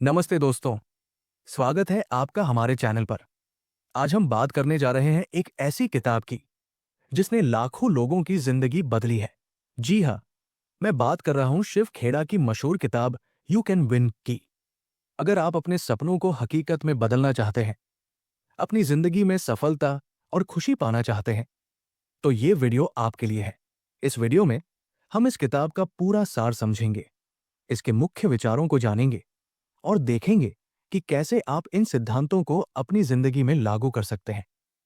नमस्ते दोस्तों, स्वागत है आपका हमारे चैनल पर। आज हम बात करने जा रहे हैं एक ऐसी किताब की जिसने लाखों लोगों की जिंदगी बदली है। जी हाँ, मैं बात कर रहा हूं शिव खेड़ा की मशहूर किताब यू कैन विन की। अगर आप अपने सपनों को हकीकत में बदलना चाहते हैं, अपनी जिंदगी में सफलता और खुशी पाना चाहते हैं, तो ये वीडियो आपके लिए है। इस वीडियो में हम इस किताब का पूरा सार समझेंगे, इसके मुख्य विचारों को जानेंगे और देखेंगे कि कैसे आप इन सिद्धांतों को अपनी जिंदगी में लागू कर सकते हैं।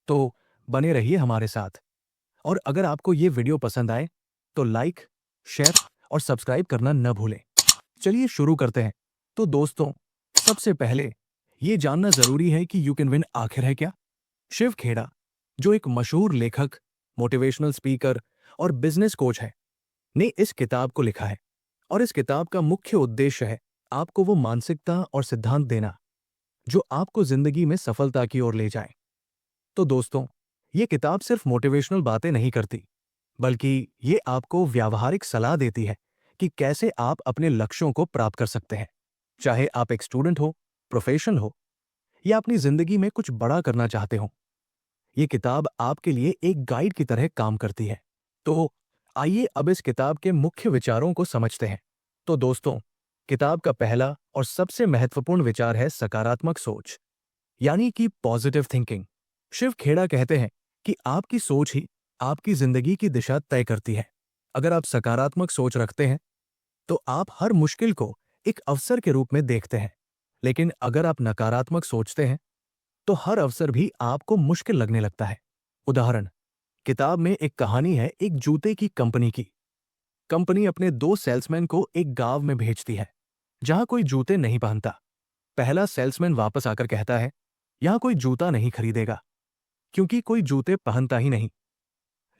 तो बने रहिए हमारे साथ। और अगर आपको ये वीडियो पसंद आए तो लाइक, शेयर और सब्सक्राइब करना न भूलें। चलिए शुरू करते हैं। तो दोस्तों, सबसे पहले ये जानना जरूरी है कि यू कैन विन आखिर है क्या। शिव खेड़ा, जो एक मशहूर लेखक, मोटिवेशनल स्पीकर और बिजनेस कोच है, ने इस किताब को लिखा है। और इस किताब का मुख्य उद्देश्य है आपको वो मानसिकता और सिद्धांत देना जो आपको जिंदगी में सफलता की ओर ले जाए। तो दोस्तों, ये किताब सिर्फ मोटिवेशनल बातें नहीं करती, बल्कि ये आपको व्यावहारिक सलाह देती है कि कैसे आप अपने लक्ष्यों को प्राप्त कर सकते हैं। चाहे आप एक स्टूडेंट हो, प्रोफेशनल हो या अपनी जिंदगी में कुछ बड़ा करना चाहते हो, ये किताब आपके लिए एक गाइड की तरह काम करती है। तो आइए अब इस किताब के मुख्य विचारों को समझते हैं। तो दोस्तों, किताब का पहला और सबसे महत्वपूर्ण विचार है सकारात्मक सोच, यानी कि पॉजिटिव थिंकिंग। शिव खेड़ा कहते हैं कि आपकी सोच ही आपकी जिंदगी की दिशा तय करती है। अगर आप सकारात्मक सोच रखते हैं तो आप हर मुश्किल को एक अवसर के रूप में देखते हैं। लेकिन अगर आप नकारात्मक सोचते हैं तो हर अवसर भी आपको मुश्किल लगने लगता है। उदाहरण, किताब में एक कहानी है एक जूते की कंपनी की। कंपनी अपने दो सेल्समैन को एक गांव में भेजती है जहां कोई जूते नहीं पहनता। पहला सेल्समैन वापस आकर कहता है, यहां कोई जूता नहीं खरीदेगा क्योंकि कोई जूते पहनता ही नहीं।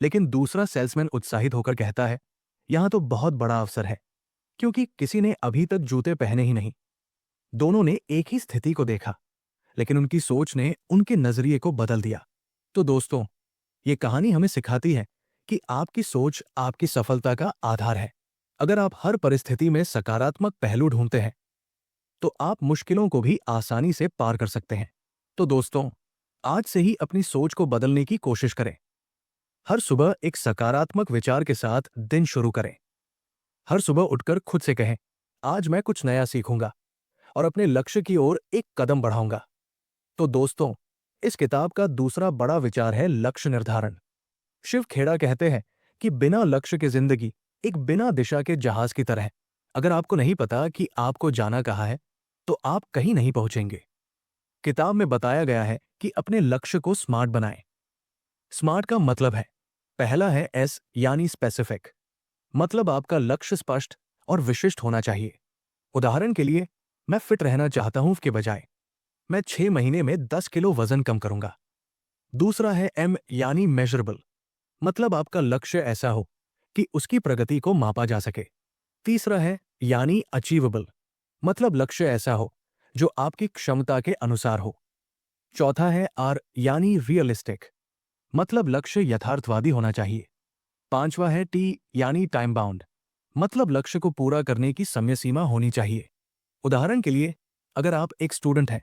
लेकिन दूसरा सेल्समैन उत्साहित होकर कहता है, यहां तो बहुत बड़ा अवसर है क्योंकि किसी ने अभी तक जूते पहने ही नहीं। दोनों ने एक ही स्थिति को देखा, लेकिन उनकी सोच ने उनके नजरिए को बदल दिया। तो दोस्तों, ये कहानी हमें सिखाती है कि आपकी सोच आपकी सफलता का आधार है। अगर आप हर परिस्थिति में सकारात्मक पहलू ढूंढते हैं तो आप मुश्किलों को भी आसानी से पार कर सकते हैं। तो दोस्तों, आज से ही अपनी सोच को बदलने की कोशिश करें। हर सुबह एक सकारात्मक विचार के साथ दिन शुरू करें। हर सुबह उठकर खुद से कहें, आज मैं कुछ नया सीखूंगा और अपने लक्ष्य की ओर एक कदम बढ़ाऊंगा। तो दोस्तों, इस किताब का दूसरा बड़ा विचार है लक्ष्य निर्धारण। शिव खेड़ा कहते हैं कि बिना लक्ष्य की जिंदगी एक बिना दिशा के जहाज की तरह है। अगर आपको नहीं पता कि आपको जाना कहाँ है, तो आप कहीं नहीं पहुंचेंगे। किताब में बताया गया है कि अपने लक्ष्य को स्मार्ट बनाएं। स्मार्ट का मतलब है, पहला है एस यानी स्पेसिफिक, मतलब आपका लक्ष्य स्पष्ट और विशिष्ट होना चाहिए। उदाहरण के लिए, मैं फिट रहना चाहता हूं के बजाय मैं 6 महीने में 10 किलो वजन कम करूंगा। दूसरा है एम यानी मेजरेबल, मतलब आपका लक्ष्य ऐसा हो कि उसकी प्रगति को मापा जा सके। तीसरा है यानी अचीवेबल, मतलब लक्ष्य ऐसा हो जो आपकी क्षमता के अनुसार हो। चौथा है आर यानी रियलिस्टिक, मतलब लक्ष्य यथार्थवादी होना चाहिए। पांचवा है टी यानी टाइम बाउंड, मतलब लक्ष्य को पूरा करने की समय सीमा होनी चाहिए। उदाहरण के लिए, अगर आप एक स्टूडेंट हैं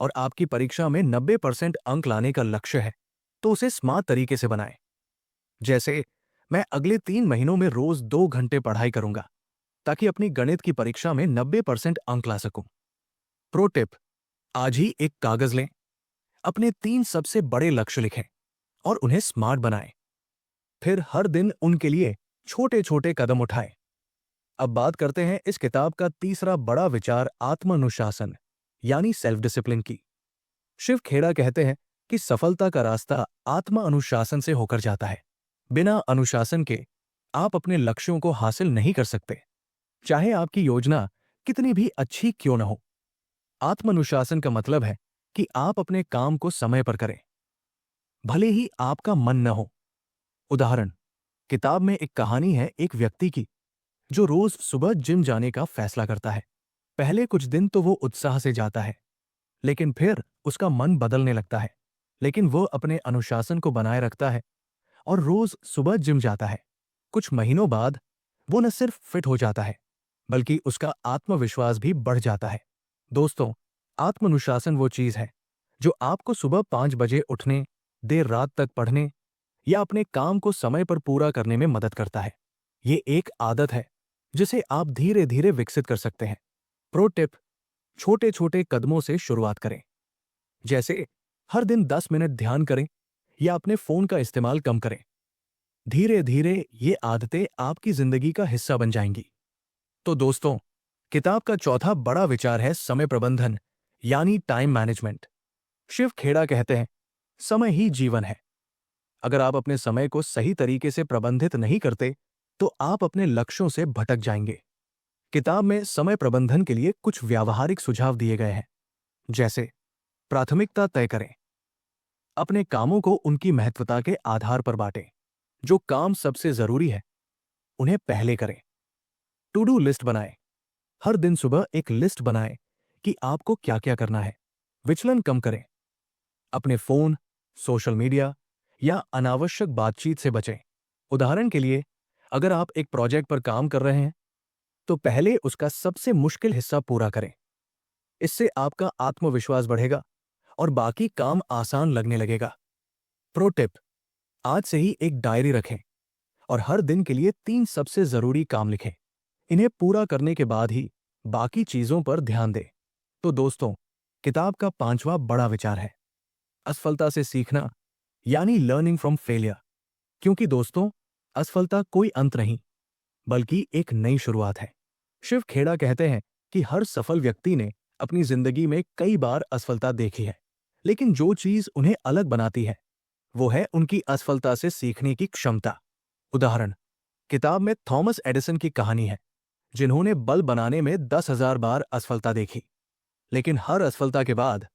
और आपकी परीक्षा में 90% अंक लाने का लक्ष्य है, तो उसे स्मार्ट तरीके से बनाएं। जैसे, मैं अगले 3 महीनों में रोज 2 घंटे पढ़ाई करूंगा ताकि अपनी गणित की परीक्षा में 90% अंक ला सकूं। प्रो टिप, आज ही एक कागज लें, अपने 3 सबसे बड़े लक्ष्य लिखें और उन्हें स्मार्ट बनाएं। फिर हर दिन उनके लिए छोटे छोटे कदम उठाएं। अब बात करते हैं इस किताब का तीसरा बड़ा विचार आत्मानुशासन यानी सेल्फ डिसिप्लिन की। शिव खेड़ा कहते हैं कि सफलता का रास्ता आत्मा अनुशासन से होकर जाता है। बिना अनुशासन के आप अपने लक्ष्यों को हासिल नहीं कर सकते, चाहे आपकी योजना कितनी भी अच्छी क्यों न हो। आत्मानुशासन का मतलब है कि आप अपने काम को समय पर करें, भले ही आपका मन न हो। उदाहरण, किताब में एक कहानी है एक व्यक्ति की जो रोज सुबह जिम जाने का फैसला करता है। पहले कुछ दिन तो वो उत्साह से जाता है, लेकिन फिर उसका मन बदलने लगता है। लेकिन वो अपने अनुशासन को बनाए रखता है और रोज सुबह जिम जाता है। कुछ महीनों बाद वो न सिर्फ फिट हो जाता है, बल्कि उसका आत्मविश्वास भी बढ़ जाता है। दोस्तों, आत्मानुशासन वो चीज है जो आपको सुबह 5 बजे उठने, देर रात तक पढ़ने या अपने काम को समय पर पूरा करने में मदद करता है। ये एक आदत है जिसे आप धीरे धीरे विकसित कर सकते हैं। प्रो टिप: छोटे छोटे कदमों से शुरुआत करें। जैसे हर दिन 10 मिनट ध्यान करें या अपने फोन का इस्तेमाल कम करें। धीरे धीरे ये आदतें आपकी जिंदगी का हिस्सा बन जाएंगी। तो दोस्तों, किताब का चौथा बड़ा विचार है समय प्रबंधन, यानी टाइम मैनेजमेंट। शिव खेड़ा कहते हैं, समय ही जीवन है। अगर आप अपने समय को सही तरीके से प्रबंधित नहीं करते, तो आप अपने लक्ष्यों से भटक जाएंगे। किताब में समय प्रबंधन के लिए कुछ व्यावहारिक सुझाव दिए गए हैं। जैसे प्राथमिकता तय करें। अपने कामों को उनकी महत्वता के आधार पर बांटें। जो काम सबसे जरूरी है, उन्हें पहले करें। टू डू लिस्ट बनाएं। हर दिन सुबह एक लिस्ट बनाएं कि आपको क्या क्या करना है। विचलन कम करें। अपने फोन, सोशल मीडिया या अनावश्यक बातचीत से बचें। उदाहरण के लिए, अगर आप एक प्रोजेक्ट पर काम कर रहे हैं, तो पहले उसका सबसे मुश्किल हिस्सा पूरा करें। इससे आपका आत्मविश्वास बढ़ेगा और बाकी काम आसान लगने लगेगा। प्रो टिप: आज से ही एक डायरी रखें और हर दिन के लिए 3 सबसे जरूरी काम लिखें। इन्हें पूरा करने के बाद ही बाकी चीजों पर ध्यान दें। तो दोस्तों, किताब का पांचवा बड़ा विचार है असफलता से सीखना, यानी लर्निंग फ्रॉम फेलियर। क्योंकि दोस्तों, असफलता कोई अंत नहीं, बल्कि एक नई शुरुआत है। शिव खेड़ा कहते हैं कि हर सफल व्यक्ति ने अपनी जिंदगी में कई बार असफलता देखी है, लेकिन जो चीज उन्हें अलग बनाती है, वो है उनकी असफलता से सीखने की क्षमता। उदाहरण: किताब में थॉमस एडिसन की कहानी है, जिन्होंने बल्ब बनाने में 10,000 बार असफलता देखी, लेकिन हर असफलता के बाद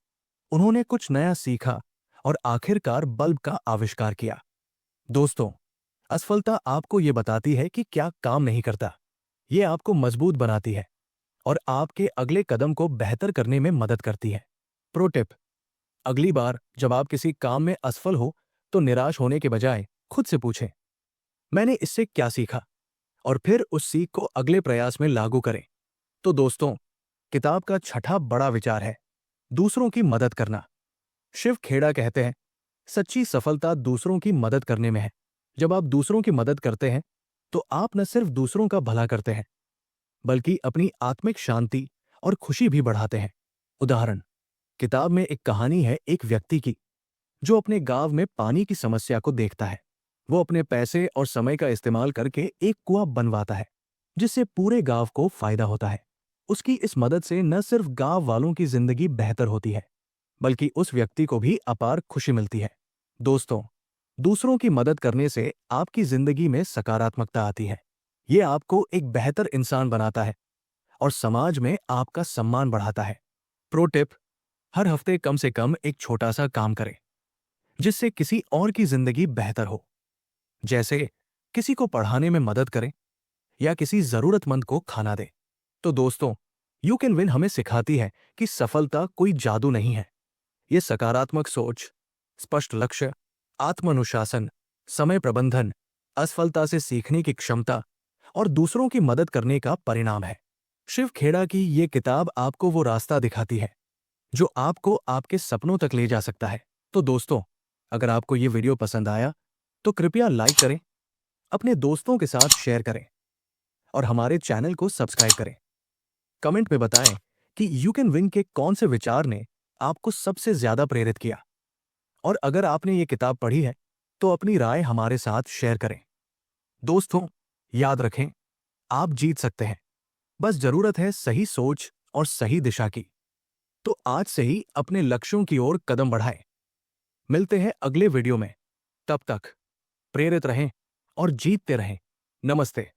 उन्होंने कुछ नया सीखा और आखिरकार बल्ब का आविष्कार किया। दोस्तों, असफलता आपको ये बताती है कि क्या काम नहीं करता। ये आपको मजबूत बनाती है और आपके अगले कदम को बेहतर करने में मदद करती है। प्रो टिप: अगली बार जब आप किसी काम में असफल हो, तो निराश होने के बजाय खुद से पूछें, मैंने इससे क्या सीखा, और फिर उस सीख को अगले प्रयास में लागू करें। तो दोस्तों, किताब का छठा बड़ा विचार है दूसरों की मदद करना। शिव खेड़ा कहते हैं, सच्ची सफलता दूसरों की मदद करने में है। जब आप दूसरों की मदद करते हैं, तो आप न सिर्फ दूसरों का भला करते हैं, बल्कि अपनी आत्मिक शांति और खुशी भी बढ़ाते हैं। उदाहरण: किताब में एक कहानी है एक व्यक्ति की, जो अपने गांव में पानी की समस्या को देखता है। वो अपने पैसे और समय का इस्तेमाल करके एक कुआं बनवाता है, जिससे पूरे गांव को फायदा होता है। उसकी इस मदद से न सिर्फ गांव वालों की जिंदगी बेहतर होती है, बल्कि उस व्यक्ति को भी अपार खुशी मिलती है। दोस्तों, दूसरों की मदद करने से आपकी जिंदगी में सकारात्मकता आती है। ये आपको एक बेहतर इंसान बनाता है और समाज में आपका सम्मान बढ़ाता है। प्रो टिप: हर हफ्ते कम से कम एक छोटा सा काम करें, जिससे किसी और की जिंदगी बेहतर हो। जैसे किसी को पढ़ाने में मदद करें या किसी जरूरतमंद को खाना दें। तो दोस्तों, यू कैन विन हमें सिखाती है कि सफलता कोई जादू नहीं है। ये सकारात्मक सोच, स्पष्ट लक्ष्य, आत्मानुशासन, समय प्रबंधन, असफलता से सीखने की क्षमता और दूसरों की मदद करने का परिणाम है। शिव खेड़ा की ये किताब आपको वो रास्ता दिखाती है जो आपको आपके सपनों तक ले जा सकता है। तो दोस्तों, अगर आपको ये वीडियो पसंद आया, तो कृपया लाइक करें, अपने दोस्तों के साथ शेयर करें और हमारे चैनल को सब्सक्राइब करें। कमेंट में बताएं कि यू कैन विन के कौन से विचार ने आपको सबसे ज्यादा प्रेरित किया। और अगर आपने ये किताब पढ़ी है, तो अपनी राय हमारे साथ शेयर करें। दोस्तों, याद रखें, आप जीत सकते हैं। बस जरूरत है सही सोच और सही दिशा की। तो आज से ही अपने लक्ष्यों की ओर कदम बढ़ाएं। मिलते हैं अगले वीडियो में। तब तक प्रेरित रहें और जीतते रहें। नमस्ते।